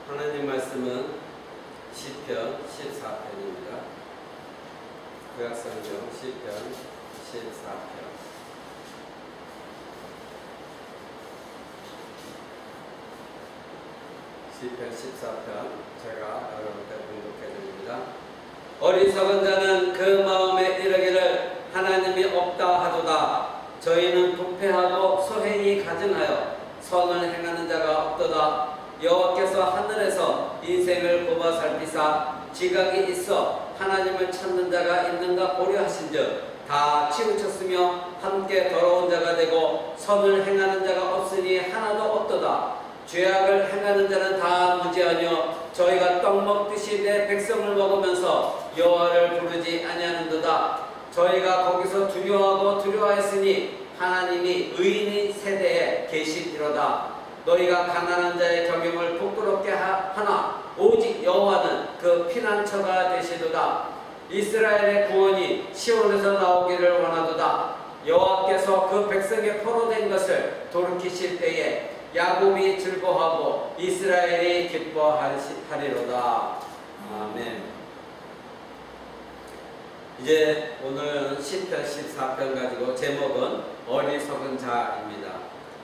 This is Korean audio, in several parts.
하나님 말씀은 시편 14편입니다. 구약성경 시편 14편. 시편 14편 제가 여러분께 봉독해 드립니다. 어리석은 자는 그 마음에 이르기를 하나님이 없다 하도다. 저희는 부패하고 소행이 가증하여 선을 행하는 자가 없도다. 여호와께서 하늘에서 인생을 굽어 살피사 지각이 있어 하나님을 찾는 자가 있는가 보려 하신즉 다 치우쳤으며 함께 더러운 자가 되고 선을 행하는 자가 없으니 하나도 없도다. 죄악을 행하는 자는 다 무지하며 저희가 떡 먹듯이 내 백성을 먹으면서 여호와를 부르지 아니하는도다. 저희가 거기서 두려워하였으니 하나님이 의인의 세대에 계시리로다. 너희가 가난한 자의 경영을 부끄럽게 하나 오직 여호와는 그 피난처가 되시도다. 이스라엘의 구원이 시온에서 나오기를 원하도다. 여호와께서 그 백성의 포로된 것을 돌이키실 때에 야곱이 즐거워하고 이스라엘이 기뻐하리로다. 아멘. 이제 오늘은 시편 14편 가지고 제목은 어리석은 자입니다.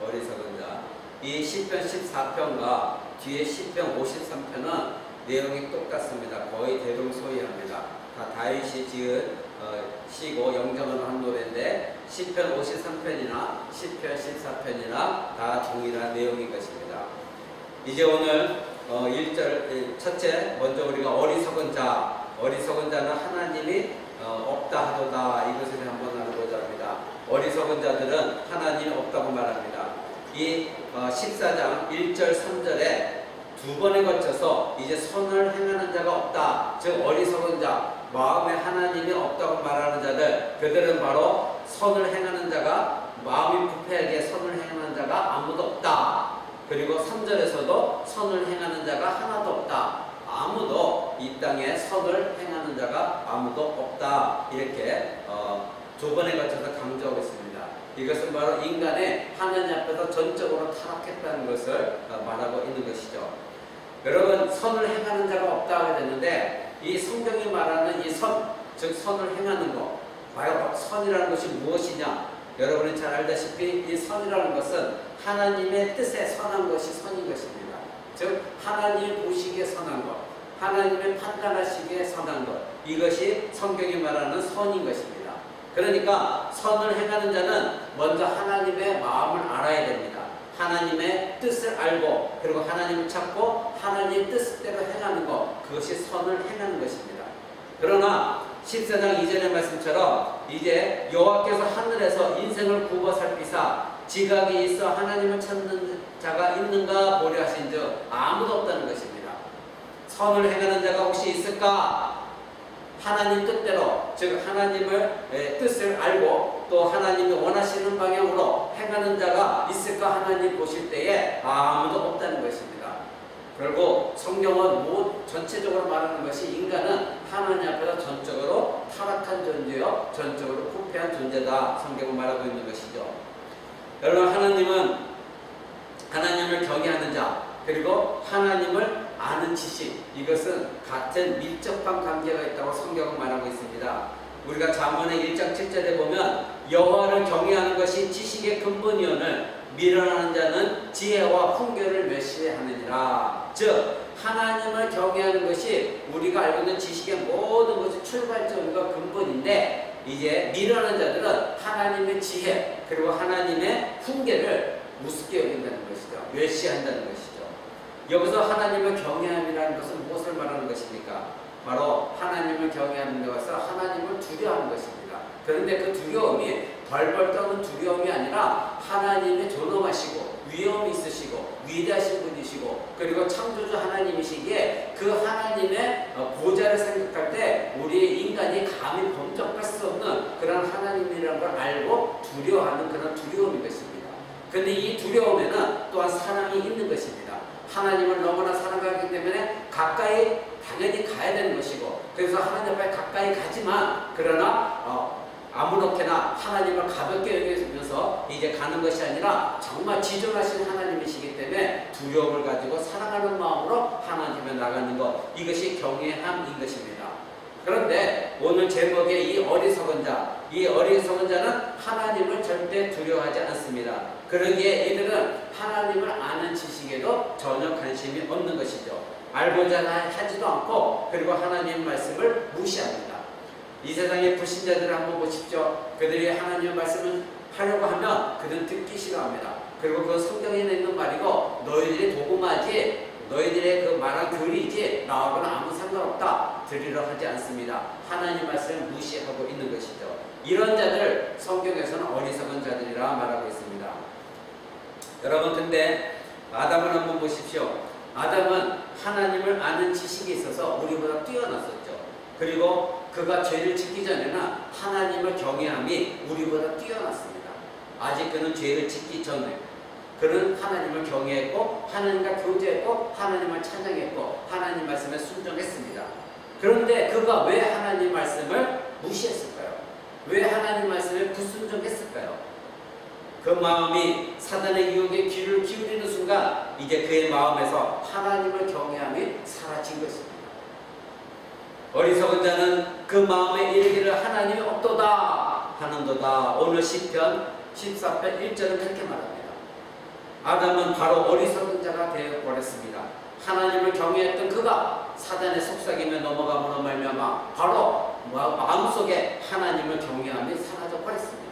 어리석은 자. 이 시편 14편과 뒤에 시편 53편은 내용이 똑같습니다. 거의 대동소이합니다. 다 다윗이 지은 시고 영정으로 한 노래인데 시편 53편이나 시편 14편이나 다 동일한 내용인 것입니다. 이제 오늘 1절 첫째 먼저 우리가 어리석은 자는 하나님이 없다 하도다 이것을 한번 나누고자 합니다. 어리석은 자들은 하나님이 없다고 말합니다. 이 14장 1절 3절에 두 번에 걸쳐서 이제 선을 행하는 자가 없다, 즉 어리석은 자, 마음에 하나님이 없다고 말하는 자들, 그들은 바로 선을 행하는 자가, 마음이 부패하게 선을 행하는 자가 아무도 없다. 그리고 3절에서도 선을 행하는 자가 하나도 없다. 아무도 이 땅에 선을 행하는 자가 아무도 없다. 이렇게 두 번에 걸쳐서 강조하고 있습니다. 이것은 바로 인간의 하나님 앞에서 전적으로 타락했다는 것을 말하고 있는 것이죠. 여러분, 선을 행하는 자가 없다 하게 되는데 이 성경이 말하는 이 선, 즉 선을 행하는 것, 과연 선이라는 것이 무엇이냐? 여러분이 잘 알다시피 이 선이라는 것은 하나님의 뜻에 선한 것이 선인 것입니다. 즉 하나님 보시기에 선한 것, 하나님의 판단하시기에 선한 것, 이것이 성경이 말하는 선인 것입니다. 그러니까 선을 행하는 자는 먼저 하나님의 마음을 알아야 됩니다. 하나님의 뜻을 알고 그리고 하나님을 찾고 하나님의 뜻대로 행하는 것, 그것이 선을 행하는 것입니다. 그러나 14장 2절의 말씀처럼 이제 여호와께서 하늘에서 인생을 굽어 살피사 지각이 있어 하나님을 찾는 자가 있는가 보려 하신즉 아무도 없다는 것입니다. 선을 행하는 자가 혹시 있을까? 하나님 뜻대로, 즉 하나님의 뜻을 알고 또 하나님이 원하시는 방향으로 행하는 자가 있을까 하나님 보실 때에 아무도 없다는 것입니다. 결국 성경은 전체적으로 말하는 것이 인간은 하나님 앞에서 전적으로 타락한 존재요, 전적으로 부패한 존재다. 성경은 말하고 있는 것이죠. 여러분, 하나님은 하나님을 경외하는 자, 그리고 하나님을 아는 지식, 이것은 같은 밀접한 관계가 있다고 성경은 말하고 있습니다. 우리가 잠언의 1장 7절에 보면 여호와를 경외하는 것이 지식의 근본이오늘 미련한 자는 지혜와 훈계를 멸시하느니라. 즉 하나님을 경외하는 것이 우리가 알고 있는 지식의 모든 것이 출발점과 근본인데, 이제 미련한 자들은 하나님의 지혜 그리고 하나님의 훈계를 우습게 여긴다는 것이죠. 멸시한다는 것이죠. 여기서 하나님을 경외함이라는 것은 무엇을 말하는 것입니까? 바로 하나님을 경외하는 것은 하나님을 두려워하는 것입니다. 그런데 그 두려움이 벌벌 떠는 두려움이 아니라 하나님의 존엄하시고 위엄이 있으시고 위대하신 분이시고 그리고 창조주 하나님이시기에 그 하나님의 보좌를 생각할 때 우리 인간이 감히 범접할 수 없는 그런 하나님이라는 걸 알고 두려워하는 그런 두려움인 것입니다. 그런데 이 두려움에는 또한 사랑이 있는 것입니다. 하나님을 너무나 사랑하기 때문에 가까이 당연히 가야 되는 것이고, 그래서 하나님 앞에 가까이 가지만 그러나 아무렇게나 하나님을 가볍게 여기면서 이제 가는 것이 아니라 정말 지존하신 하나님이시기 때문에 두려움을 가지고 사랑하는 마음으로 하나님 하나님을 나가는 것, 이것이 경외함인 것입니다. 그런데 오늘 제목의 이 어리석은 자, 이 어리석은 자는 하나님을 절대 두려워하지 않습니다. 그러기에 이들은 하나님을 아는 지식에도 전혀 관심이 없는 것이죠. 알고자 하지도 않고, 그리고 하나님 말씀을 무시합니다. 이 세상의 불신자들을 한번 보십시오. 그들이 하나님의 말씀을 하려고 하면 그들은 듣기 싫어합니다. 그리고 그 성경에 있는 말이고, 너희들이 도구마지, 너희들의 그 말한 교리이지 나하고는 아무 상관없다, 들으려 하지 않습니다. 하나님 말씀을 무시하고 있는 것이죠. 이런 자들 성경에서는 어리석은 자들이라 말하고 있습니다. 여러분, 근데 아담을 한번 보십시오. 아담은 하나님을 아는 지식이 있어서 우리보다 뛰어났었죠. 그리고 그가 죄를 짓기 전에는 하나님을 경외함이 우리보다 뛰어났습니다. 아직 그는 죄를 짓기 전에 그는 하나님을 경외했고, 하나님과 교제했고, 하나님을 찬양했고, 하나님 말씀에 순종했습니다. 그런데 그가 왜 하나님 말씀을 무시했을까요? 왜 하나님 말씀에 불순종했을까요? 그 마음이 사단의 유혹에 귀를 기울이는 순간 이제 그의 마음에서 하나님을 경외함이 사라진 것입니다. 어리석은 자는 그 마음에 이르기를 하나님이 없도다 하는도다. 오늘 시편 14편 1절은 그렇게 말합니다. 아담은 바로 어리석은 자가 되어버렸습니다. 하나님을 경외했던 그가 사단의 속삭임에 넘어감으로 말미암아 바로 마음속에 하나님을 경외함이 사라져버렸습니다.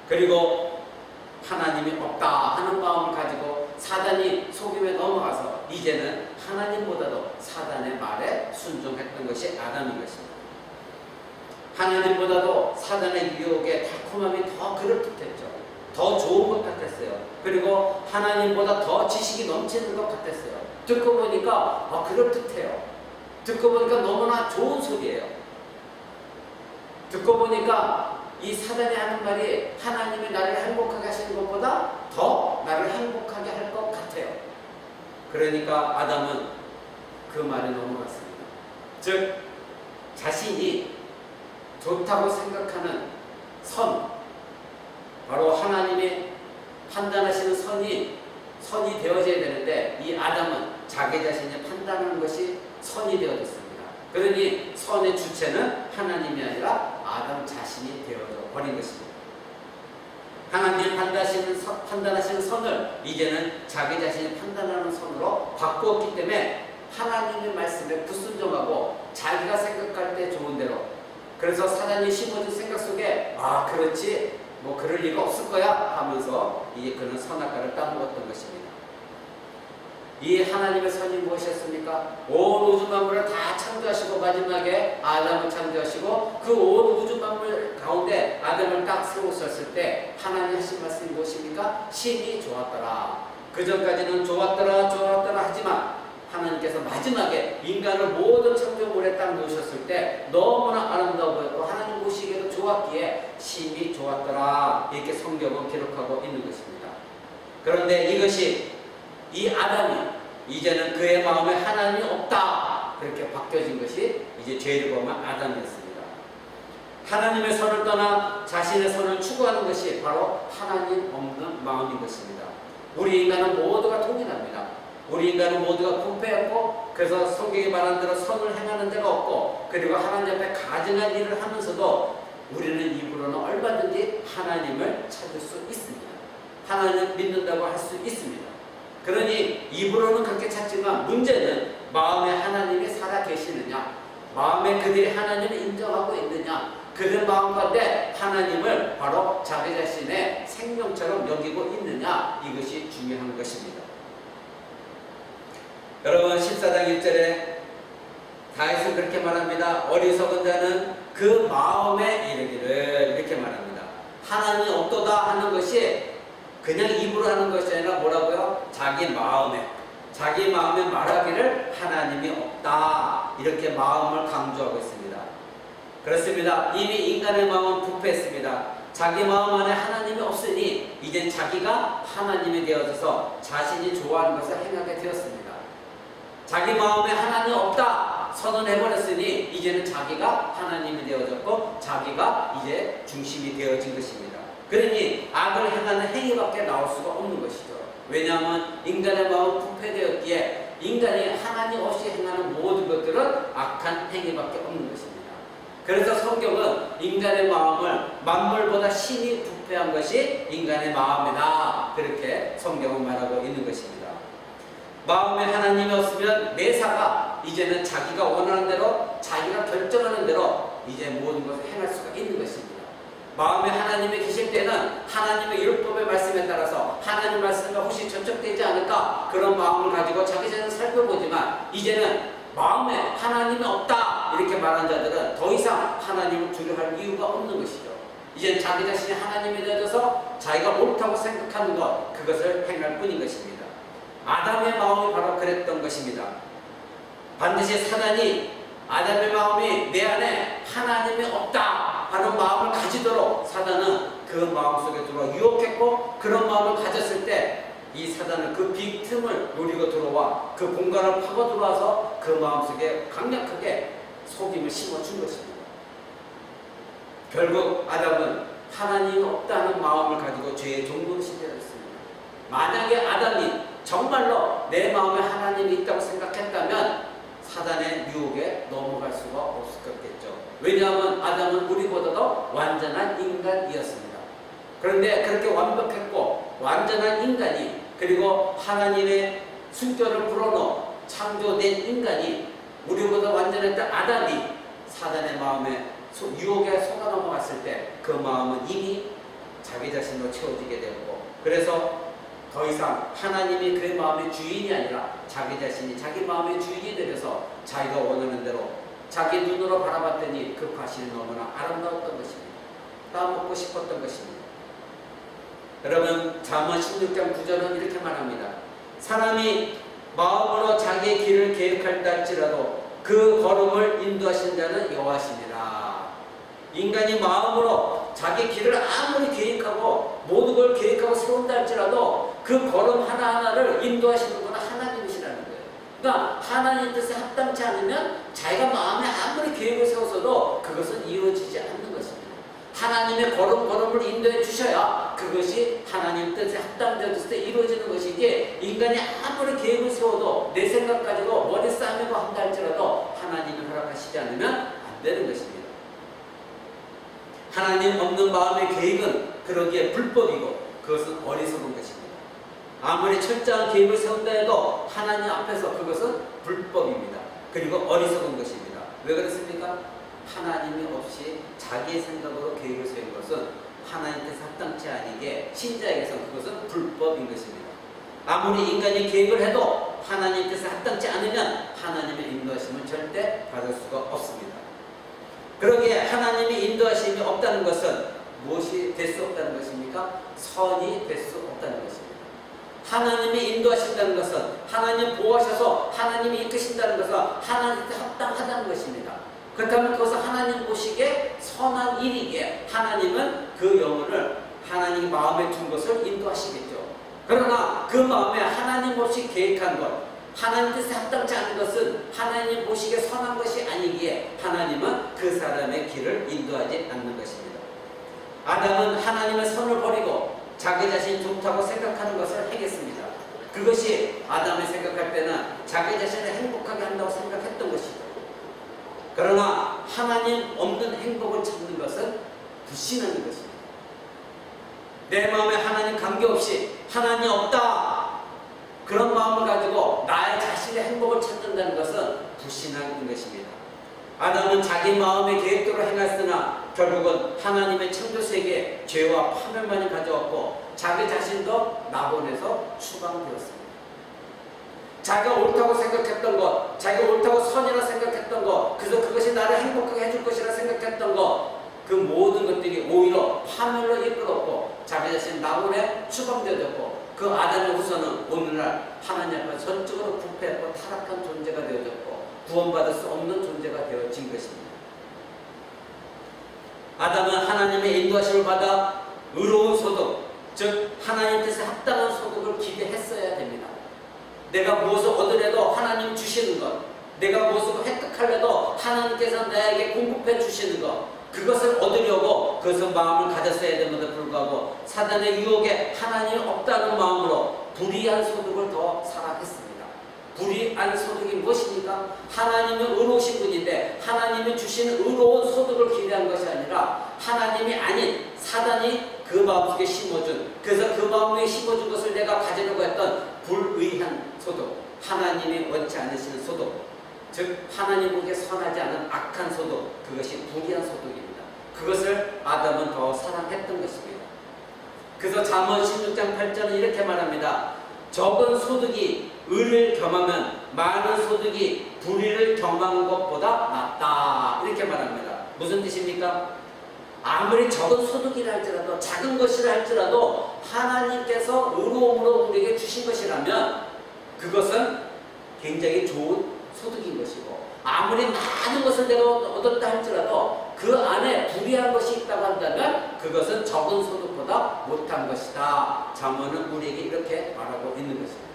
그리고 하나님이 없다 하는 마음을 가지고 사단이 속임에 넘어가서 이제는 하나님보다도 사단의 말에 순종했던 것이 아담인 것입니다. 하나님보다도 사단의 유혹의 달콤함이 더 그럴듯했죠. 더 좋은 것 같았어요. 그리고 하나님보다 더 지식이 넘치는 것 같았어요. 듣고 보니까 그럴듯해요. 듣고 보니까 너무나 좋은 소리예요. 듣고 보니까 이 사단이 하는 말이 하나님이 나를 행복하게 하시는 것보다 더 나를 행복하게 할 것 같아요. 그러니까 아담은 그 말에 넘어갔습니다. 즉 자신이 좋다고 생각하는 선, 바로 하나님이 판단하시는 선이 되어져야 되는데, 이 아담은 자기 자신이 판단하는 것이 선이 되어졌습니다. 그러니 선의 주체는 하나님이 아니라 아담 자신이 되어져 버린 것입니다. 하나님이 판단하시는 선을 이제는 자기 자신이 판단하는 선으로 바꾸었기 때문에 하나님의 말씀에 불순종하고 자기가 생각할 때 좋은 대로, 그래서 사단이 심어준 생각 속에 그렇지 뭐 그럴 리가 없을 거야 하면서 이제 그는 선악과를 따먹었던 것입니다. 이 하나님의 선이 무엇이었습니까? 온 우주 만물을 다 창조하시고 마지막에 아담을 창조하시고 그 온 우주 만물 가운데 아담을 딱 세우셨을 때 하나님 하신 말씀이 무엇입니까? 심히 좋았더라. 그 전까지는 좋았더라 하지만 하나님께서 마지막에 인간을 모든 창조물에 딱 놓으셨을 때 너무나 아름다워 보였고 하나님 보시기에도 좋았기에 심히 좋았더라, 이렇게 성경은 기록하고 있는 것입니다. 그런데 이것이 이 아담이 이제는 그의 마음에 하나님이 없다 그렇게 바뀌어진 것이 이제 죄를 범한 아담이었습니다. 하나님의 선을 떠나 자신의 선을 추구하는 것이 바로 하나님 없는 마음인 것입니다. 우리 인간은 모두가 동일합니다. 우리 인간은 모두가 부패했고, 그래서 성경이 말한 대로 선을 행하는 데가 없고, 그리고 하나님 앞에 가증한 일을 하면서도 우리는 입으로는 얼마든지 하나님을 찾을 수 있습니다. 하나님 믿는다고 할 수 있습니다. 그러니 입으로는 그렇게 찾지만 문제는 마음에 하나님이 살아 계시느냐, 마음에 그들이 하나님을 인정하고 있느냐, 그들 마음 가운데 하나님을 바로 자기 자신의 생명처럼 여기고 있느냐, 이것이 중요한 것입니다. 여러분, 14장 1절에 다윗은 그렇게 말합니다. 어리석은 자는 그 마음에 이르기를, 이렇게 말합니다. 하나님이 없도다 하는 것이 그냥 입으로 하는 것이 아니라 뭐라고요? 자기 마음에 말하기를 하나님이 없다, 이렇게 마음을 강조하고 있습니다. 그렇습니다. 이미 인간의 마음은 부패했습니다. 자기 마음 안에 하나님이 없으니 이젠 자기가 하나님이 되어져서 자신이 좋아하는 것을 행하게 되었습니다. 자기 마음에 하나님이 없다 선언해버렸으니 이제는 자기가 하나님이 되어졌고 자기가 이제 중심이 되어진 것입니다. 그러니 악을 행하는 행위밖에 나올 수가 없는 것이죠. 왜냐하면 인간의 마음은 부패되었기에 인간이 하나님 없이 행하는 그래서 성경은 인간의 마음을 만물보다 신이 부패한 것이 인간의 마음이다. 그렇게 성경은 말하고 있는 것입니다. 마음에 하나님이 없으면 매사가 이제는 자기가 원하는 대로 자기가 결정하는 대로 이제 모든 것을 행할 수가 있는 것입니다. 마음에 하나님이 계실 때는 하나님의 율법의 말씀에 따라서 하나님 말씀과 혹시 전적되지 않을까 그런 마음을 가지고 자기 자신을 살펴보지만 이제는 마음에 하나님이 없다 이렇게 말한 자들은 더 이상 하나님을 두려워할 이유가 없는 것이죠. 이제 자기 자신이 하나님이 되어서 자기가 옳다고 생각하는 것 그것을 행할 뿐인 것입니다. 아담의 마음이 바로 그랬던 것입니다. 반드시 사단이 아담의 마음이 내 안에 하나님이 없다 하는 마음을 가지도록 사단은 그 마음속에 들어와 유혹했고 그런 마음을 가졌을 때 이 사단은 그 빈틈을 노리고 들어와 그 공간을 파고 들어와서 그 마음속에 강력하게 속임을 심어준 것입니다. 결국 아담은 하나님이 없다는 마음을 가지고 죄의 종노릇이 되었습니다. 만약에 아담이 정말로 내 마음에 하나님이 있다고 생각했다면 사단의 유혹에 넘어갈 수가 없었겠죠. 왜냐하면 아담은 우리보다도 완전한 인간이었습니다. 그런데 그렇게 완벽했고 완전한 인간이 그리고 하나님의 숨결을 불어넣어 창조된 인간이 우리보다 완전했던 아담이 사단의 마음에 유혹에 속아 넘어갔을 때 그 마음은 이미 자기 자신으로 채워지게 되었고 그래서 더 이상 하나님이 그의 마음의 주인이 아니라 자기 자신이 자기 마음의 주인이 되어서 자기가 원하는 대로 자기 눈으로 바라봤더니 그 과실이 너무나 아름다웠던 것입니다. 따먹고 싶었던 것입니다. 여러분 잠언 16장 9절은 이렇게 말합니다. 사람이 마음으로 자기의 길을 계획할다 할지라도 그 걸음을 인도하신 자는 여호와시니라. 인간이 마음으로 자기 길을 아무리 계획하고 모든 걸 계획하고 세운다 할지라도 그 걸음 하나하나를 인도하시는 분은 하나님이시라는 거예요. 그러니까 하나님 뜻에 합당치 않으면 자기가 마음에 아무리 계획을 세워서도 그것은 이루어지지 않는 것입니다. 하나님의 걸음걸음을 인도해 주셔야 그것이 하나님 뜻에 합당되었을 때 이루어지는 것이지 인간이 아무리 계획을 세워도 내 생각 가지고 머리 싸매고 한다 할지라도 하나님이 허락하시지 않으면 안 되는 것입니다. 하나님 없는 마음의 계획은 그러기에 불법이고 그것은 어리석은 것입니다. 아무리 철저한 계획을 세운다 해도 하나님 앞에서 그것은 불법입니다. 그리고 어리석은 것입니다. 왜 그렇습니까? 하나님이 없이 자기의 생각으로 계획을 세운 것은 하나님께서 합당치 아니게 신자에게서는 그것은 불법인 것입니다. 아무리 인간이 계획을 해도 하나님께서 합당치 않으면 하나님의 인도하심을 절대 받을 수가 없습니다. 그러기에 하나님의 인도하심이 없다는 것은 무엇이 될 수 없다는 것입니까? 선이 될 수 없다는 것입니다. 하나님이 인도하신다는 것은 하나님 보호하셔서 하나님이 이끄신다는 것은 하나님께 합당하다는 것입니다. 그렇다면 그것은 하나님 보시기에 선한 일이기에 하나님은 그 영혼을 하나님 마음에 둔 것을 인도하시겠죠. 그러나 그 마음에 하나님 없이 계획한 것 하나님 뜻에 합당치 않은 것은 하나님 보시기에 선한 것이 아니기에 하나님은 그 사람의 길을 인도하지 않는 것입니다. 아담은 하나님의 선을 버리고 자기 자신이 좋다고 생각하는 것을 행했습니다. 그것이 아담이 생각할 때는 자기 자신을 행복하게 한다고 생각했던 것이죠. 그러나 하나님 없는 행복을 찾는 것은 불신하는 것입니다. 내 마음에 하나님 관계없이 하나님 없다 그런 마음을 가지고 나의 자신의 행복을 찾는다는 것은 불신한 것입니다. 아담은 자기 마음의 계획대로 행했으나 결국은 하나님의 창조세계에 죄와 파멸만이 가져왔고 자기 자신도 낙원에서 추방되었습니다. 자기가 옳다고 생각했던 것, 자기가 옳다고 선이라 생각했던 것, 그래서 그것이 나를 행복하게 해줄 것이라 생각했던 것, 그 모든 것들이 오히려 파멸로 이끌었고 자기 자신 낙원에 추방되어졌고 그 아담의 후손은 오늘날 하나님 앞에 전적으로 부패했고 타락한 존재가 되어졌고 구원받을 수 없는 존재가 되어진 것입니다. 아담은 하나님의 인도하심을 받아 의로운 소득, 즉 하나님 뜻에 합당한 소득을 기대했어야 됩니다. 내가 무엇을 얻으려도 하나님 주시는 것, 내가 무엇을 획득하려도 하나님께서 나에게 공급해 주시는 것, 그것을 얻으려고 그것은 마음을 가졌어야 됨에도 불구하고 사단의 유혹에 하나님이 없다는 마음으로 불의한 소득을 더 사랑했습니다. 불의한 소득이 무엇입니까? 하나님은 의로우신 분인데 하나님이 주시는 의로운 소득을 부리한 것이 아니라 하나님이 아닌 사단이 그 마음속에 심어준, 그래서 그 마음에 심어준 것을 내가 가지려고 했던 불의한 소득, 하나님이 원치 않으시는 소득, 즉 하나님 보기에 선하지 않은 악한 소득, 그것이 불의한 소득입니다. 그것을 아담은 더 사랑했던 것입니다. 그래서 잠언 16장 8절은 이렇게 말합니다. 적은 소득이 의를 겸하면 많은 소득이 불의를 겸하는 것보다 낫다, 이렇게 말합니다. 무슨 뜻입니까? 아무리 적은 소득이라 할지라도, 작은 것이라 할지라도 하나님께서 의로움으로 우리에게 주신 것이라면 그것은 굉장히 좋은 소득인 것이고, 아무리 많은 것을 내가 얻었다 할지라도 그 안에 불의한 것이 있다고 한다면 그것은 적은 소득보다 못한 것이다. 잠언은 우리에게 이렇게 말하고 있는 것입니다.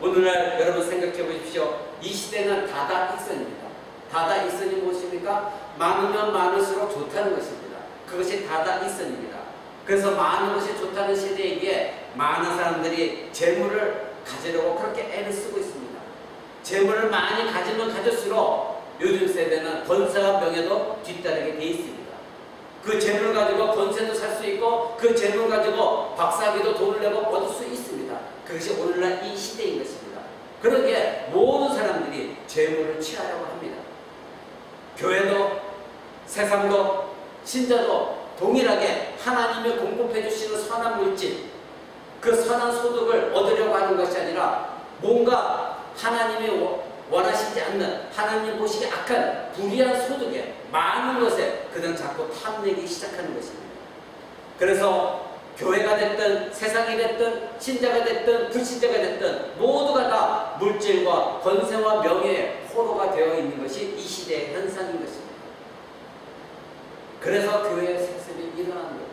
오늘날 여러분 생각해 보십시오. 이 시대는 다다익선입니다. 다다익선이 무엇입니까? 많으면 많을수록 좋다는 것입니다. 그것이 다다익선입니다. 그래서 많은 것이 좋다는 시대이기에 많은 사람들이 재물을 가지려고 그렇게 애를 쓰고 있습니다. 재물을 많이 가지면 가질수록 요즘 세대는 권세와 명예도 뒤따르게 돼 있습니다. 그 재물 가지고 권세도 살 수 있고 그 재물 가지고 박사학위도 돈을 내고 얻을 수 있습니다. 그것이 오늘날 이 시대인 것입니다. 그러기에 모든 사람들이 재물을 취하려고 합니다. 교회도 세상도 신자도 동일하게 하나님이 공급해 주시는 선한 물질, 그 선한 소득을 얻으려고 하는 것이 아니라 뭔가 하나님이 원하시지 않는, 하나님 보시기 악한 불의한 소득에, 많은 것에 그들은 자꾸 탐내기 시작하는 것입니다. 그래서 교회가 됐든 세상이 됐든 신자가 됐든 불신자가 됐든 모두가 다 물질과 권세와 명예의 포로가 되어 있는 것이 이 시대의 현상인 것입니다. 그래서 교회의 세습이 일어나는 겁니다.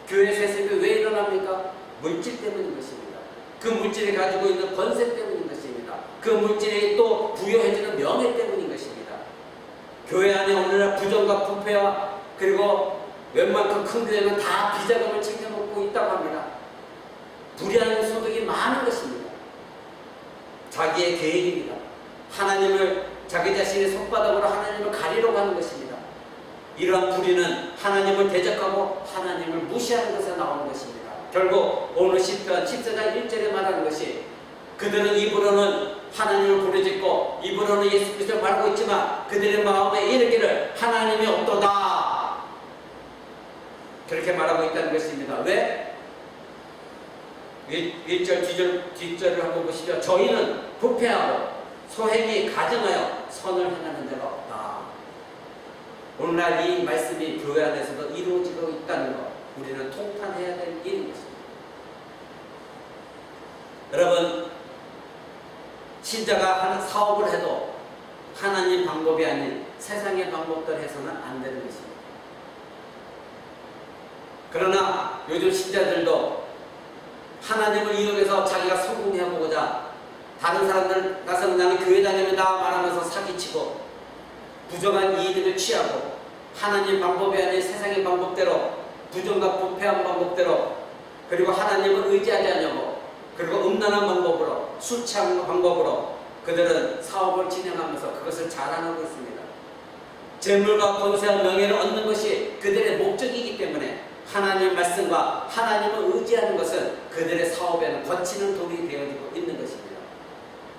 교회의 세습이 왜 일어납니까? 물질 때문인 것입니다. 그 물질이 가지고 있는 권세 때문인 것입니다. 그 물질이 또 부여해주는 명예 때문인 것입니다. 교회 안에 오늘날 부정과 부패와 그리고 웬만큼 큰 교회는 다 비자금을 챙겨 먹고 있다고 합니다. 불의한 소득이 많은 것입니다. 자기의 계획입니다. 하나님을 자기 자신의 손바닥으로 하나님을 가리려고 하는 것입니다. 이러한 불의는 하나님을 대적하고 하나님을 무시하는 것에서 나오는 것입니다. 결국 오늘 시편 14장 1절에 말하는 것이, 그들은 입으로는 하나님을 부르짖고 입으로는 예수 그리스도를 말하고 있지만 그들의 마음에 이르기를 하나님이 없도다, 그렇게 말하고 있다는 것입니다. 왜? 1절 뒷절을 한번 보시죠. 저희는 부패하고 소행이 가증하여 선을 행하는 자가 없다. 오늘날 이 말씀이 교회 안에서도 이루어지고 있다는 것, 우리는 통탄해야 될 일인 것입니다. 여러분, 신자가 하는 사업을 해도 하나님 방법이 아닌 세상의 방법대로 해서는 안 되는 것입니다. 그러나 요즘 신자들도 하나님을 이용해서 자기가 성공해보고자 다른 사람들 가서 나는 교회 다닙니다 말하면서 사기치고 부정한 이익을 취하고 하나님 방법이 아닌 세상의 방법대로, 부정과 부패한 방법대로, 그리고 하나님을 의지하지 않냐고, 그리고 음란한 방법으로, 술 취한 방법으로 그들은 사업을 진행하면서 그것을 자랑하고 있습니다. 재물과 권세와 명예를 얻는 것이 그들의 목적이기 때문에 하나님 말씀과 하나님을 의지하는 것은 그들의 사업에는 거치는 돌이 되어지고 있는 것입니다.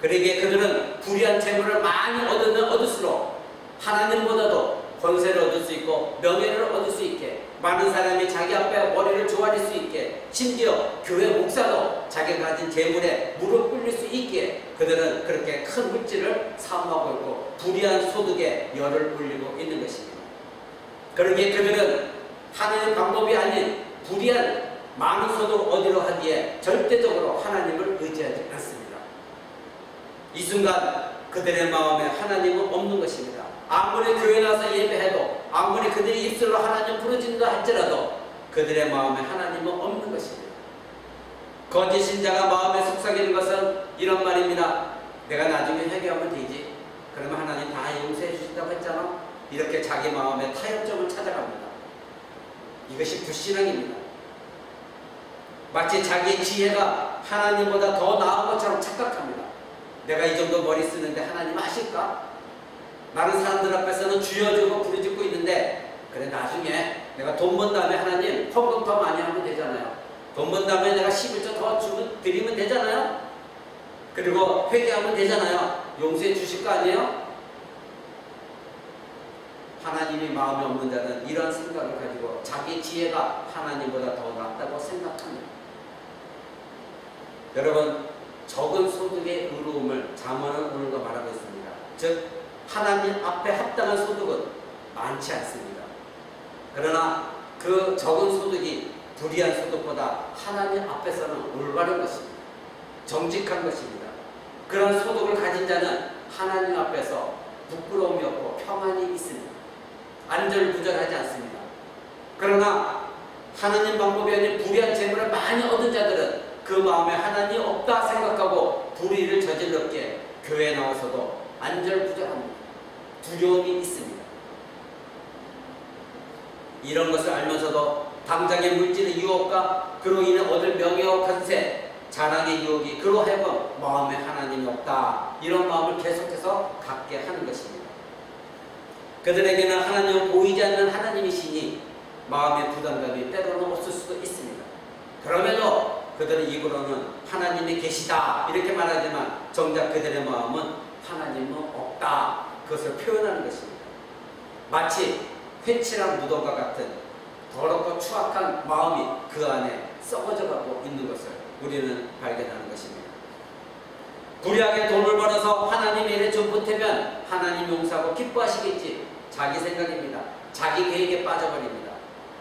그러기에 그들은 불의한 재물을 많이 얻을수록 하나님보다도 권세를 얻을 수 있고 명예를 얻을 수 있게, 많은 사람이 자기 앞에 머리를 조아릴 수 있게, 심지어 교회 목사도 자기가 가진 재물에 무릎 꿇릴 수 있게 그들은 그렇게 큰 물질을 사모하고 있고 불의한 소득에 열을 올리고 있는 것입니다. 그러기에 그들은 하나님 방법이 아닌 불의한 많은 소득을 얻으려 하기에 절대적으로 하나님을 의지하지 않습니다. 이 순간 그들의 마음에 하나님은 없는 것입니다. 아무리 교회 나와서 예배해도, 아무리 그들이 입술로 하나님 부르짖는다 할지라도 그들의 마음에 하나님은 없는 것입니다. 거짓 신자가 마음에 속삭이는 것은 이런 말입니다. 내가 나중에 회개하면 되지, 그러면 하나님 다 용서해 주신다고 했잖아. 이렇게 자기 마음에 타협점을 찾아갑니다. 이것이 불신앙입니다. 마치 자기의 지혜가 하나님보다 더 나은 것처럼 착각합니다. 내가 이 정도 머리 쓰는데 하나님 아실까? 많은 사람들 앞에서는 주여주고 부르짖고 있는데, 그래 나중에 내가 돈 번 다음에 하나님 헌금 더 많이 하면 되잖아요. 돈 번 다음에 내가 11조 더 드리면 되잖아요. 그리고 회개하면 되잖아요. 용서해 주실 거 아니에요? 하나님이 마음에 없는 자는 이런 생각을 가지고 자기 지혜가 하나님보다 더 낫다고 생각합니다. 여러분, 적은 소득의 의로움을 잠언은 오늘과 말하고 있습니다. 즉 하나님 앞에 합당한 소득은 많지 않습니다. 그러나 그 적은 소득이 불의한 소득보다 하나님 앞에서는 올바른 것입니다. 정직한 것입니다. 그런 소득을 가진 자는 하나님 앞에서 부끄러움이 없고 평안이 있습니다. 안절부절하지 않습니다. 그러나 하나님 방법이 아닌 불의한 재물을 많이 얻은 자들은 그 마음에 하나님이 없다 생각하고 불의를 저질렀기에 교회에 나와서도 안절부절합니다. 두려움이 있습니다. 이런 것을 알면서도 당장의 물질의 유혹과 그로 인해 얻을 명예와 권세, 자랑의 유혹이 그로 하여금 마음에 하나님이 없다, 이런 마음을 계속해서 갖게 하는 것입니다. 그들에게는 하나님은 보이지 않는 하나님이시니 마음의 부담감이 때로는 없을 수도 있습니다. 그럼에도 그들은 입으로는 하나님이 계시다 이렇게 말하지만 정작 그들의 마음은 하나님은 없다, 그것을 표현하는 것입니다. 마치 회칠한 무덤과 같은 더럽고 추악한 마음이 그 안에 썩어져가고 있는 것을 우리는 발견하는 것입니다. 불의하게 돈을 벌어서 하나님의 일에 좀 보태면 하나님 용서하고 기뻐하시겠지, 자기 생각입니다. 자기 계획에 빠져버립니다.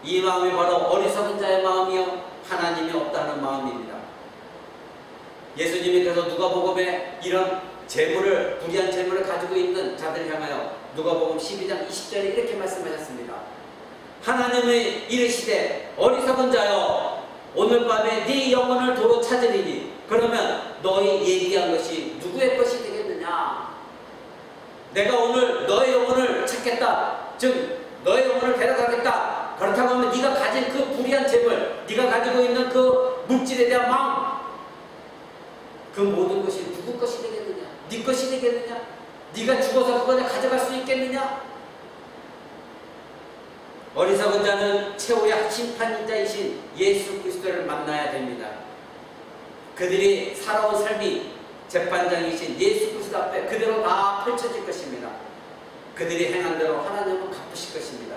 이 마음이 바로 어리석은 자의 마음이요 하나님이 없다는 마음입니다. 예수님이 그래서 누가복음에 이런 재물을, 불의한 재물을 가지고 있는 자들 향하여 누가복음 12장 20절에 이렇게 말씀하셨습니다. 하나님의 이르시되 어리석은 자여 오늘 밤에 네 영혼을 도로 찾으리니 그러면 너희 얘기한 것이 누구의 것이 되겠느냐. 내가 오늘 너의 영혼을 찾겠다, 즉 너의 영혼을 데려가겠다. 그렇다고 하면 네가 가진 그 불의한 재물, 네가 가지고 있는 그 물질에 대한 마음, 그 모든 것이 누구 것이 되겠느냐? 네 것이 되겠느냐? 네가 죽어서 그걸 가져갈 수 있겠느냐? 어리석은 자는 최후의 심판자이신 예수 그리스도를 만나야 됩니다. 그들이 살아온 삶이 재판장이신 예수 그리스도 앞에 그대로 다 펼쳐질 것입니다. 그들이 행한 대로 하나님은 갚으실 것입니다.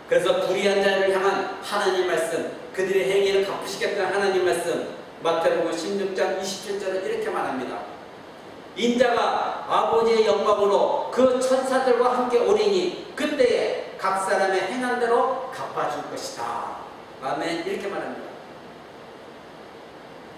그래서 불의한 자를 향한 하나님 말씀, 그들의 행위를 갚으시겠다는 하나님 말씀, 마태복음 16장 27절은 이렇게 말합니다. 인자가 아버지의 영광으로 그 천사들과 함께 오리니 그때에 각 사람의 행한 대로 갚아줄 것이다. 아멘. 이렇게 말합니다.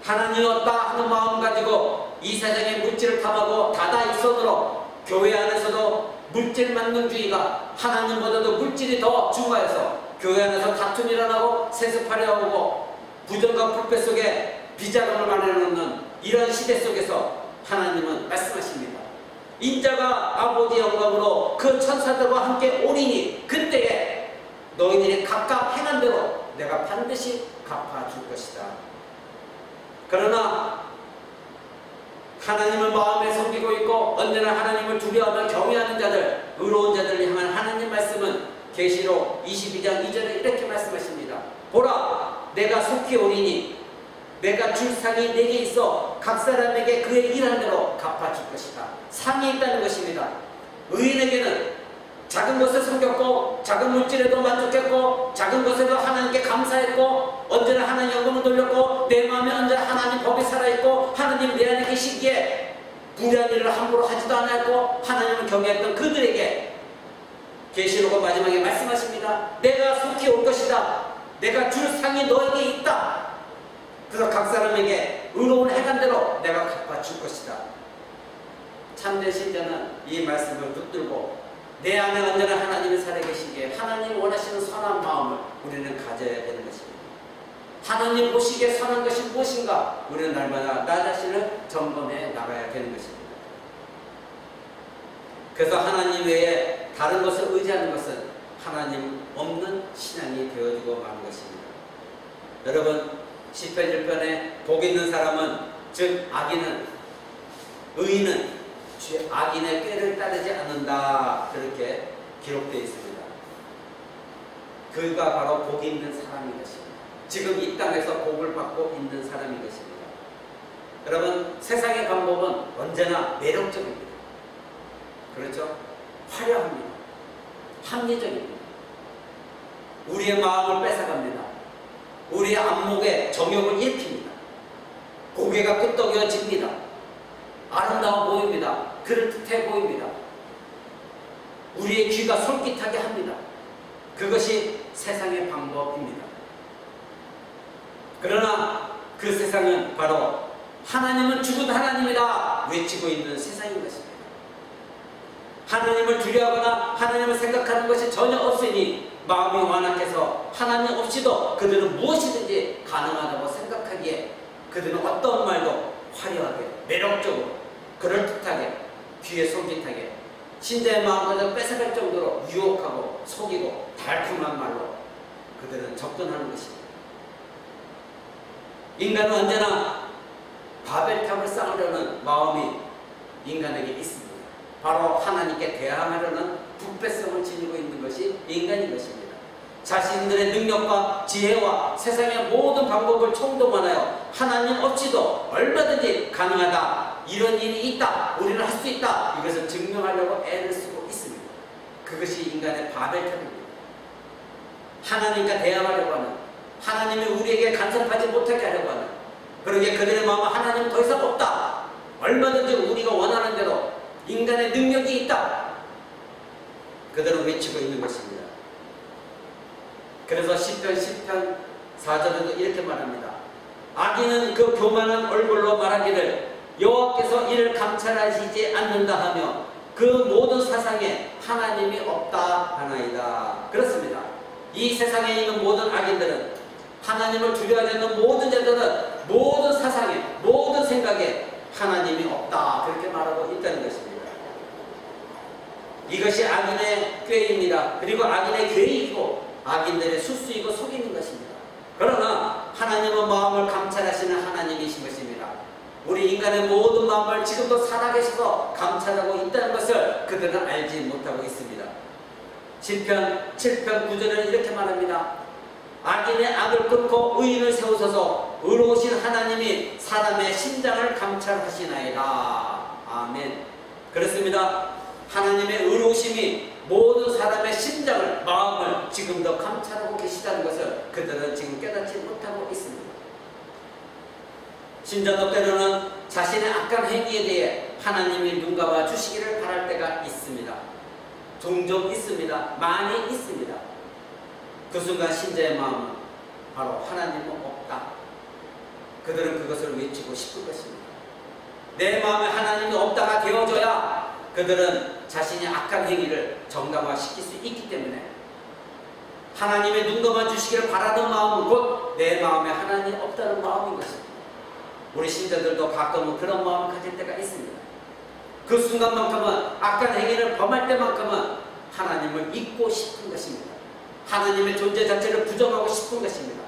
하나님이 없다 하는 마음 가지고 이 세상의 물질을 탐하고 다다익선으로 교회 안에서도 물질 만능주의가 하나님보다도 물질이 더 중요해서 교회 안에서 다툼이 일어나고 세습하려 하고 부정과 불패 속에 비자금을 마련하는 이런 시대 속에서 하나님은 말씀하십니다. 인자가 아버지의 영광으로 그 천사들과 함께 오리니 그때에 너희들이 각각 행한 대로 내가 반드시 갚아줄 것이다. 그러나 하나님을 마음에 섬기고 있고 언제나 하나님을 두려워하며 경외하는 자들, 의로운 자들을 향한 하나님 말씀은 계시록 22장 2절에 이렇게 말씀하십니다. 보라, 내가 속히 오리니 내가 줄 상이 내게 있어 각 사람에게 그의 일한 대로 갚아줄 것이다. 상이 있다는 것입니다. 의인에게는 작은 것을 섬겼고 작은 물질에도 만족했고 작은 것에도 하나님께 감사했고 언제나 하나님 영광을 돌렸고 내 마음에 언제나 하나님 법이 살아있고 하나님 내 안에 계시기에 불의한 일을 함부로 하지도 않았고 하나님을 경외했던 그들에게 계시록은 마지막에 말씀하십니다. 내가 속히 올 것이다. 내가 줄 상이 너에게 있다. 그래서 각 사람에게 의로운 행한 대로 내가 갚아줄 것이다. 참된 신자는 이 말씀을 붙들고 내 안에 언제나 하나님이 살아계시기에 하나님이 원하시는 선한 마음을 우리는 가져야 되는 것입니다. 하나님 보시기에 선한 것이 무엇인가 우리는 날마다 나 자신을 점검해 나가야 되는 것입니다. 그래서 하나님 외에 다른 것을 의지하는 것은 하나님 없는 신앙이 되어지고 마는 것입니다. 여러분, 시편 1편에 복 있는 사람은 즉 악인은 의인은 악인의 꾀를 따르지 않는다. 그렇게 기록되어 있습니다. 그가 바로 복이 있는 사람인 것입니다. 지금 이 땅에서 복을 받고 있는 사람인 것입니다. 여러분, 세상의 방법은 언제나 매력적입니다. 그렇죠? 화려합니다. 합리적입니다. 우리의 마음을 뺏어갑니다. 우리의 안목에 정욕을 일으킵니다. 고개가 끄덕여집니다. 아름다워 보입니다. 그럴듯해 보입니다. 우리의 귀가 솔깃하게 합니다. 그것이 세상의 방법입니다. 그러나 그 세상은 바로 하나님은 죽은 하나님이다 외치고 있는 세상인 것입니다. 하나님을 두려워하거나 하나님을 생각하는 것이 전혀 없으니 마음이 완악해서 하나님 없이도 그들은 무엇이든지 가능하다고 생각하기에 그들은 어떤 말도 화려하게, 매력적으로, 그럴듯하게, 귀에 솔깃하게 신자의 마음을 뺏어갈 정도로 유혹하고 속이고 달콤한 말로 그들은 접근하는 것입니다. 인간은 언제나 바벨탑을 쌓으려는 마음이 인간에게 있습니다. 바로 하나님께 대항하려는 부패성을 지니고 있는 것이 인간인 것입니다. 자신들의 능력과 지혜와 세상의 모든 방법을 총동원하여 하나님 없이도 얼마든지 가능하다, 이런 일이 있다, 우리는 할 수 있다, 이것을 증명하려고 애를 쓰고 있습니다. 그것이 인간의 바벨탑입니다. 하나님과 대항하려고 하는, 하나님이 우리에게 간섭하지 못하게 하려고 하는, 그러기에 그들의 마음은 하나님은 더 이상 없다, 얼마든지 우리가 원하는 대로 인간의 능력이 있다, 그들은 외치고 있는 것입니다. 그래서 시편 10편 4절에도 이렇게 말합니다. 악인은 그 교만한 얼굴로 말하기를 여호와께서 이를 감찰하시지 않는다 하며 그 모든 사상에 하나님이 없다 하나이다. 그렇습니다. 이 세상에 있는 모든 악인들은, 하나님을 두려워하지 않는 모든 자들은 모든 사상에, 모든 생각에 하나님이 없다, 그렇게 말하고 있다는 것입니다. 이것이 악인의 꾀입니다. 그리고 악인의 계획이고 악인들의 수수이고 속이는 것입니다. 그러나 하나님은 마음을 감찰하시는 하나님이신 것입니다. 우리 인간의 모든 마음을 지금도 살아계셔서 감찰하고 있다는 것을 그들은 알지 못하고 있습니다. 시편 7편 9절에는 이렇게 말합니다. 악인의 악을 끊고 의인을 세우소서. 의로우신 하나님이 사람의 심장을 감찰하시나이다. 아멘. 그렇습니다. 하나님의 의로우심이 모든 사람의 심장을, 마음을 지금도 감찰하고 계시다는 것을 그들은 지금 깨닫지 못하고 있습니다. 신자도 때로는 자신의 악한 행위에 대해 하나님이 눈 감아 주시기를 바랄 때가 있습니다. 종종 있습니다. 많이 있습니다. 그 순간 신자의 마음은 바로 하나님은 없다, 그들은 그것을 외치고 싶은 것입니다. 내 마음에 하나님이 없다가 되어져야 그들은 자신의 악한 행위를 정당화시킬 수 있기 때문에 하나님의 눈 감아 주시기를 바라는 마음은 곧 내 마음에 하나님이 없다는 마음인 것입니다. 우리 신자들도 가끔은 그런 마음을 가질 때가 있습니다. 그 순간만큼은, 악한 행위를 범할 때만큼은 하나님을 잊고 싶은 것입니다. 하나님의 존재 자체를 부정하고 싶은 것입니다.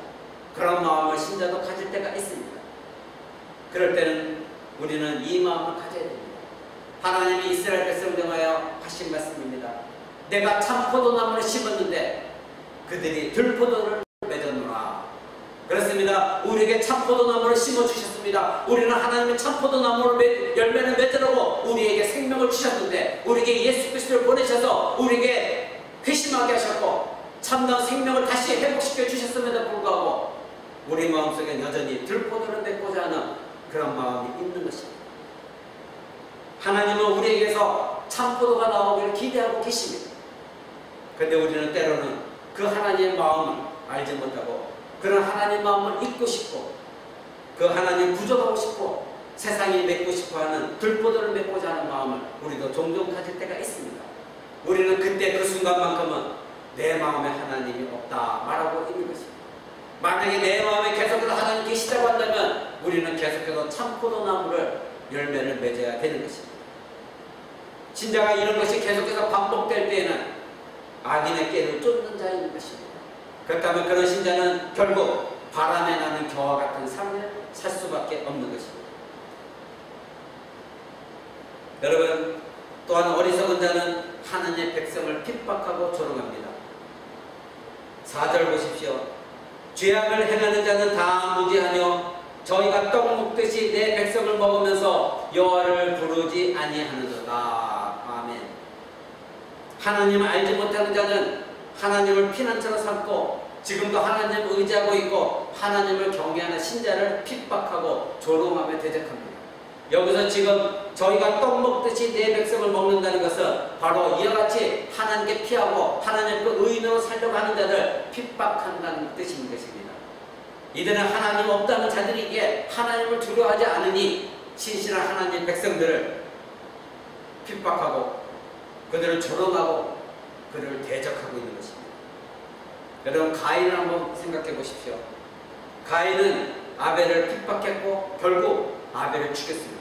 그런 마음을 신자도 가질 때가 있습니다. 그럴 때는 우리는 이 마음을 가져야 됩니다. 하나님이 이스라엘 백성을 향하여 하신 말씀입니다. 내가 참 포도나무를 심었는데 그들이 들포도를 맺었노라. 그렇습니다. 우리에게 참 포도나무를 심어주셨습니다. 우리는 하나님의 참 포도나무를 열매를 맺으라고 우리에게 생명을 주셨는데, 우리에게 예수 그리스도를 보내셔서 우리에게 회심하게 하셨고 참다운 생명을 다시 회복시켜 주셨음에도 불구하고 우리 마음속에 여전히 들포도를 맺고자 하는 그런 마음이 있는 것입니다. 하나님은 우리에게서 참포도가 나오기를 기대하고 계십니다. 그런데 우리는 때로는 그 하나님의 마음을 알지 못하고 그런 하나님의 마음을 잊고 싶고 그 하나님을 부정하고 싶고 세상이 맺고 싶어하는 들포도를 맺고자 하는 마음을 우리도 종종 가질 때가 있습니다. 우리는 그때 그 순간만큼은 내 마음에 하나님이 없다 말하고 있는 것입니다. 만약에 내 마음에 계속해서 하나님 계시다고 한다면 우리는 계속해서 참포도나무를 열매를 맺어야 되는 것입니다. 신자가 이런 것이 계속해서 반복될 때에는 악인의 꾀를 쫓는 자인 것입니다. 그렇다면 그런 신자는 결국 바람에 나는 겨와 같은 삶을 살 수밖에 없는 것입니다. 여러분, 또한 어리석은 자는 하나님의 백성을 핍박하고 조롱합니다. 4절 보십시오. 죄악을 행하는 자는 다 무지하며 저희가 떡 먹듯이 내 백성을 먹으면서 여호와를 부르지 아니하는도다. 아멘. 하나님을 알지 못하는 자는 하나님을 피난처로 삼고 지금도 하나님을 의지하고 있고 하나님을 경외하는 신자를 핍박하고 조롱하며 대적합니다. 여기서 지금 저희가 떡 먹듯이 내 백성을 먹는다는 것은 바로 이와 같이 하나님께 피하고 하나님 그 의인으로 살려고 하는 자를 핍박한다는 뜻인 것입니다. 이들은 하나님 없다는 자들이기에 하나님을 두려워하지 않으니 신실한 하나님 백성들을 핍박하고 그들을 조롱하고 그들을 대적하고 있는 것입니다. 여러분, 가인을 한번 생각해 보십시오. 가인은 아벨을 핍박했고 결국 아벨을 죽였습니다.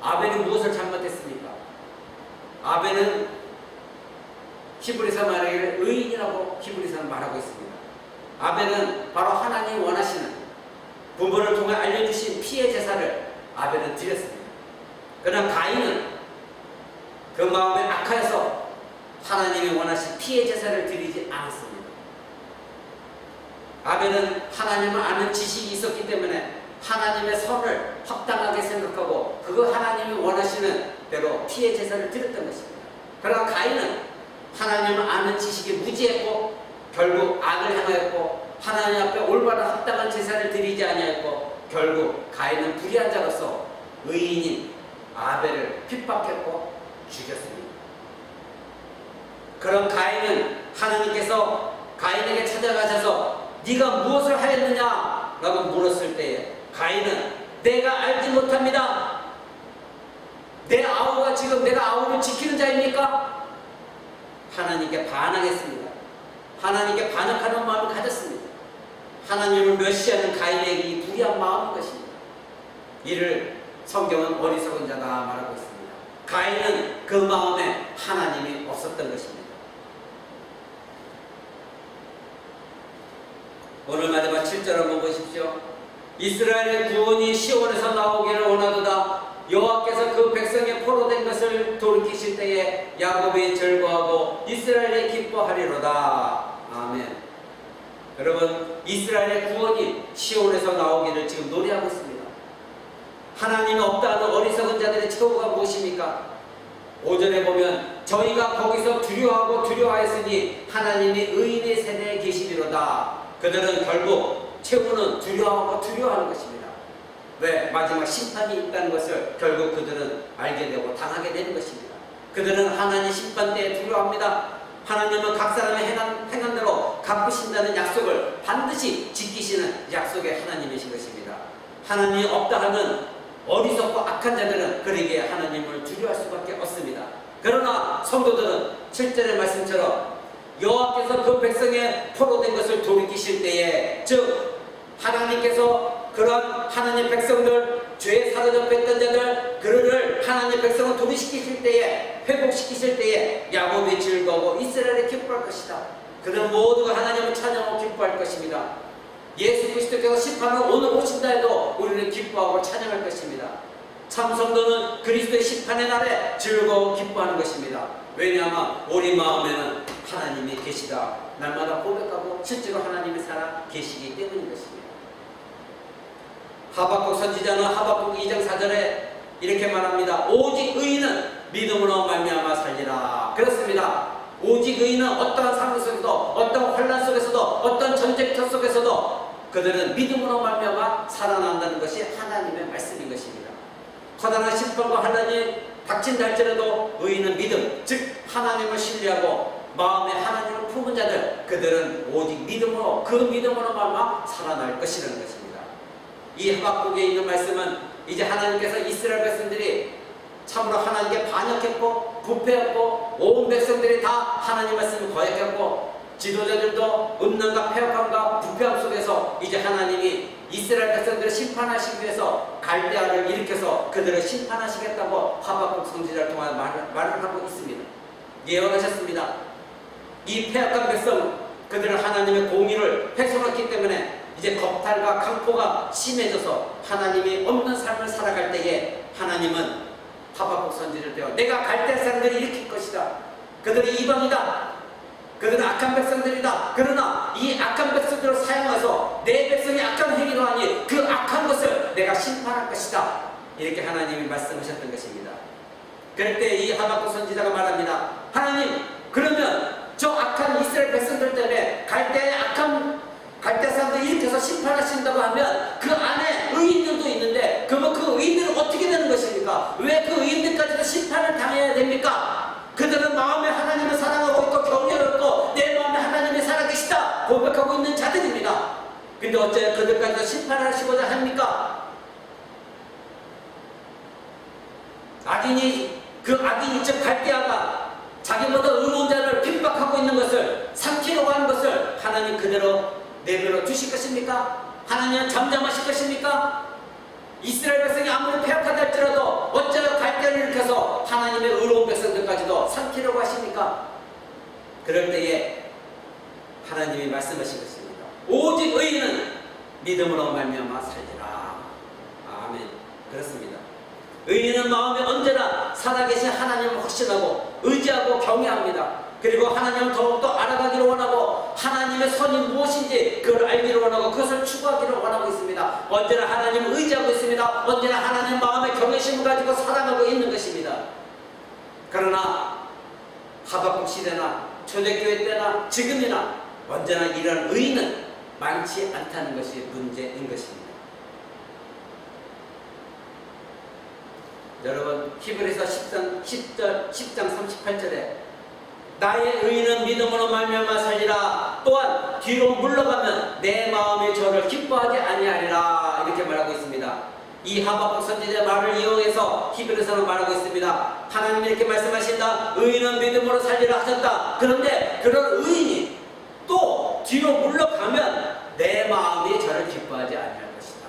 아벨이 무엇을 잘못했습니까? 아벨은 히브리서 말하기를 의인이라고 히브리서는 말하고 있습니다. 아벨은 바로 하나님이 원하시는 부모를 통해 알려주신 피해 제사를 아벨은 드렸습니다. 그러나 가인은 그 마음에 악하여서 하나님이 원하신 피해 제사를 드리지 않았습니다. 아벨은 하나님을 아는 지식이 있었기 때문에 하나님의 선을 합당하게 생각하고 그거 하나님이 원하시는 대로 피해 제사를 드렸던 것입니다. 그러나 가인은 하나님을 아는 지식이 무지했고 결국 악을 행하였고 하나님 앞에 올바른 합당한 제사를 드리지 아니하였고 결국 가인은 불의한 자로서 의인인 아벨을 핍박했고 죽였습니다. 그런 가인은 하나님께서 가인에게 찾아가셔서 네가 무엇을 하였느냐 라고 물었을 때에 가인은 내가 알지 못합니다. 내 아우가 지금 내가 아우를 지키는 자입니까? 하나님께 반항했습니다. 하나님께 반역하는 마음을 가졌습니다. 하나님을 멸시하는 가인에게 이 불의한 마음인 것입니다. 이를 성경은 어리석은 자다 말하고 있습니다. 가인은 그 마음에 하나님이 없었던 것입니다. 오늘 마지막 7절 한번 보십시오. 이스라엘의 구원이 시온에서 나오기를 원하도다. 여호와께서 그 백성의 포로된 것을 돌이키실 때에 야곱이 즐거워하고 이스라엘이 기뻐하리로다. 아멘. 여러분, 이스라엘의 구원이 시온에서 나오기를 지금 노래하고 있습니다. 하나님이 없다는 어리석은 자들의 처우가 무엇입니까? 5절에 보면 저희가 거기서 두려워하고 두려워하였으니 하나님이 의인의 세대에 계시리로다. 그들은 결국 최후는 두려워하고 두려워하는 것입니다. 왜? 마지막 심판이 있다는 것을 결국 그들은 알게 되고 당하게 되는 것입니다. 그들은 하나님 심판 때에 두려워합니다. 하나님은 각 사람의 행한 대로 갚으신다는 약속을 반드시 지키시는 약속의 하나님이신 것입니다. 하나님이 없다 하는 어리석고 악한 자들은 그러기에 하나님을 두려워할 수밖에 없습니다. 그러나 성도들은 7절의 말씀처럼 여호와께서 그 백성의 포로된 것을 돌이키실 때에, 즉 하나님께서 그런 하나님 백성들, 죄에 사로잡혔던 자들, 그를 하나님 백성을 돌이키실 때에, 회복시키실 때에 야곱이 즐거워하고 이스라엘이 기뻐할 것이다. 그는 모두가 하나님을 찬양하고 기뻐할 것입니다. 예수 그리스도께서 심판을 오늘 오신다 해도 우리는 기뻐하고 찬양할 것입니다. 참 성도는 그리스도의 심판의 날에 즐거워 기뻐하는 것입니다. 왜냐하면 우리 마음에는 하나님이 계시다 날마다 고백하고 실제로 하나님이 살아 계시기 때문인 것입니다. 하박국 선지자는 하박국 2장 4절에 이렇게 말합니다. 오직 의인은 믿음으로 말미암아 살리라. 그렇습니다. 오직 의인은 어떠한 상황 속에서도, 어떤 혼란 속에서도, 어떤 전쟁터 속에서도 그들은 믿음으로 말미암아 살아난다는 것이 하나님의 말씀인 것입니다. 커다란 심판과 혼란이 닥친다 할지라도 의인은 믿음, 즉 하나님을 신뢰하고 마음에 하나님을 품은 자들, 그들은 오직 믿음으로, 그 믿음으로 말미암아 살아날 것이라는 것입니다. 이 하박국에 있는 말씀은 이제 하나님께서 이스라엘 백성들이 참으로 하나님께 반역했고 부패했고 온 백성들이 다 하나님 말씀을 거역했고 지도자들도 음란과 패역함과 부패함 속에서 이제 하나님이 이스라엘 백성들을 심판하시기 위해서 갈대아를 일으켜서 그들을 심판하시겠다고 하박국 선지자를 통해 말을 하고 있습니다. 예언하셨습니다. 이 패역한 백성, 그들은 하나님의 공의를 훼손했기 때문에 이제 겁탈과 강포가 심해져서 하나님이 없는 삶을 살아갈 때에 하나님은 하박국 선지를 떼어 내가 갈대 사람들이 일으킬 것이다. 그들은 이방이다. 그들은 악한 백성들이다. 그러나 이 악한 백성들을 사용해서 내 백성이 악한 행위로 하니 그 악한 것을 내가 심판할 것이다. 이렇게 하나님이 말씀하셨던 것입니다. 그럴 때 이 하박국 선지자가 말합니다. 하나님, 그러면 저 악한 이스라엘 백성들 때문에 갈대 사람들 일으켜서 심판하신다고 하면 그 안에 의인들도 있는데 그러면 그 의인들은 어떻게 되는 것입니까? 왜 그 의인들까지도 심판을 당해야 됩니까? 그들은 마음에 하나님을 사랑하고 있고 경외하고 내 마음에 하나님이 살아계시다 고백하고 있는 자들입니다. 근데 어째 그들까지도 심판하시고자 합니까? 그 악인이 즉 갈대아가 자기보다 의로운 자를 핍박하고 있는 것을 삼키려고 하는 것을 하나님 그대로 내버려 두실 것입니까? 하나님은 잠잠하실 것입니까? 이스라엘 백성이 아무리 패역하다 할지라도 어쩌면 갈대를 일으켜서 하나님의 의로운 백성들까지도 삼키려고 하십니까? 그럴 때에 하나님이 말씀하신 것입니다. 오직 의인은 믿음으로 말미암아 살리라. 아멘. 그렇습니다. 의인은 마음에 언제나 살아계신 하나님을 확신하고 의지하고 경외합니다. 그리고 하나님을 더욱더 알아가기를 원하고 하나님의 선이 무엇인지 그걸 알기를 원하고 그것을 추구하기를 원하고 있습니다. 언제나 하나님을 의지하고 있습니다. 언제나 하나님 마음의 경외심을 가지고 살아가고 있는 것입니다. 그러나 하박국 시대나 초대교회 때나 지금이나 언제나 이런 의인은 많지 않다는 것이 문제인 것입니다. 여러분, 히브리서 10장 38절에 나의 의인은 믿음으로 말미암아 살리라. 또한 뒤로 물러가면 내 마음이 저를 기뻐하지 아니하리라. 이렇게 말하고 있습니다. 이 하박국 선지자의 말을 이용해서 히브리서는 말하고 있습니다. 하나님이 이렇게 말씀하신다. 의인은 믿음으로 살리라 하셨다. 그런데 그런 의인이 또 뒤로 물러가면 내 마음이 저를 기뻐하지 아니할 것이다.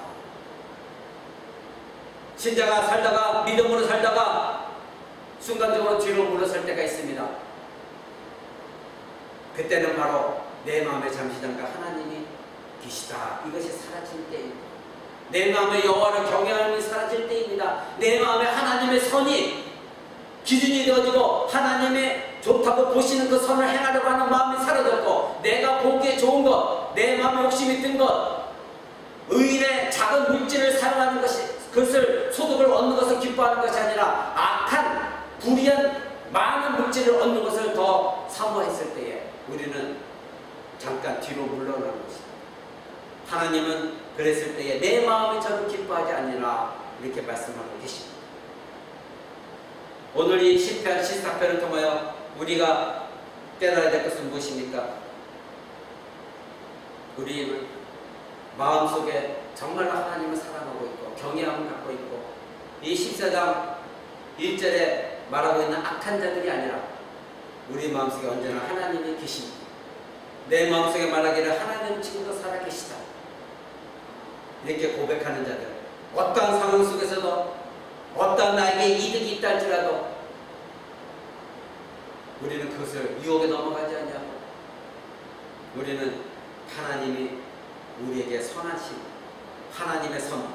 신자가 살다가 믿음으로 살다가 순간적으로 뒤로 물러설 때가 있습니다. 그때는 바로 내 마음에 잠시 잠깐 하나님이 계시다. 이것이 사라질 때입니다. 내 마음에 여호와를 경외함이 사라질 때입니다. 내 마음에 하나님의 선이 기준이 되어지고 하나님의 좋다고 보시는 그 선을 행하려고 하는 마음이 사라졌고 내가 보기에 좋은 것, 내 마음에 욕심이 든 것, 의인의 작은 물질을 사용하는 것이 그것을 소득을 얻는 것을 기뻐하는 것이 아니라 악한 불의한 많은 물질을 얻는 것을 더 사모했을 때에 우리는 잠깐 뒤로 물러나는 것입니다. 하나님은 그랬을 때에 내 마음이 저를 기뻐하지 아니라 이렇게 말씀하고 계십니다. 오늘 이 시편 14편을 통하여 우리가 깨달아야 될 것은 무엇입니까? 우리 마음속에 정말로 하나님을 사랑하고 있고 경외함을 갖고 있고 이 14장 1절에 말하고 있는 악한 자들이 아니라 우리 마음속에 언제나 하나님이 계십니다. 내 마음속에 말하기를 하나님은 지금도 살아계시다. 이렇게 고백하는 자들, 어떠한 상황 속에서도 어떠한 나에게 이득이 있다 할지라도 우리는 그것을 유혹에 넘어가지 않냐고 우리는 하나님이 우리에게 선하신 하나님의 선,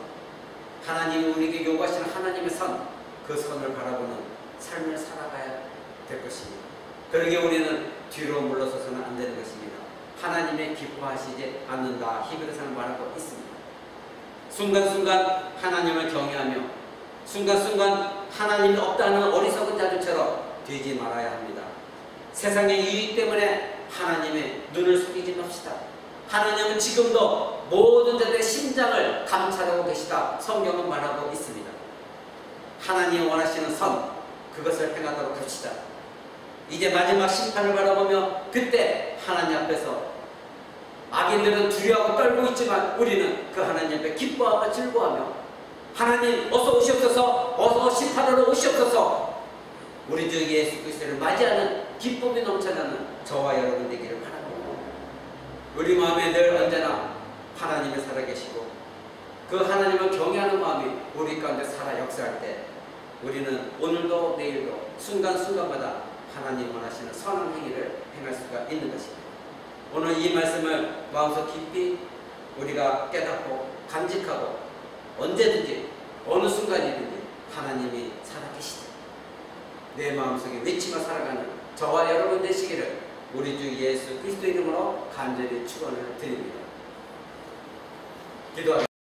하나님이 우리에게 요구하시는 하나님의 선, 그 선을 바라보는 삶을 살아가야 될 것입니다. 그러기에 우리는 뒤로 물러서서는 안 되는 것입니다. 하나님의 기뻐하시지 않는다. 히브리서는 말하고 있습니다. 순간순간 하나님을 경외하며 순간순간 하나님이 없다는 어리석은 자들처럼 되지 말아야 합니다. 세상의 유익 때문에 하나님의 눈을 속이지 맙시다. 하나님은 지금도 모든 자들의 심장을 감찰하고 계시다. 성경은 말하고 있습니다. 하나님이 원하시는 선, 그것을 행하도록 합시다. 이제 마지막 심판을 바라보며 그때 하나님 앞에서 악인들은 두려워하고 떨고 있지만 우리는 그 하나님 앞에 기뻐하고 즐거워하며 하나님 어서 오시옵소서, 어서 심판하러 오시옵소서, 우리 주 예수 그리스도를 맞이하는 기쁨이 넘쳐나는 저와 여러분 되기를 바랍니다. 우리 마음에 늘 언제나 하나님이 살아계시고 그 하나님을 경외하는 마음이 우리 가운데 살아 역사할 때 우리는 오늘도 내일도 순간순간마다 하나님 원하시는 선한 행위를 행할 수가 있는 것입니다. 오늘 이 말씀을 마음속 깊이 우리가 깨닫고 간직하고 언제든지 어느 순간이든지 하나님이 살아계시다. 내 마음속에 외치며 살아가는 저와 여러분 되시기를 우리 주 예수 그리스도 이름으로 간절히 축원을 드립니다. 기도하겠습니다.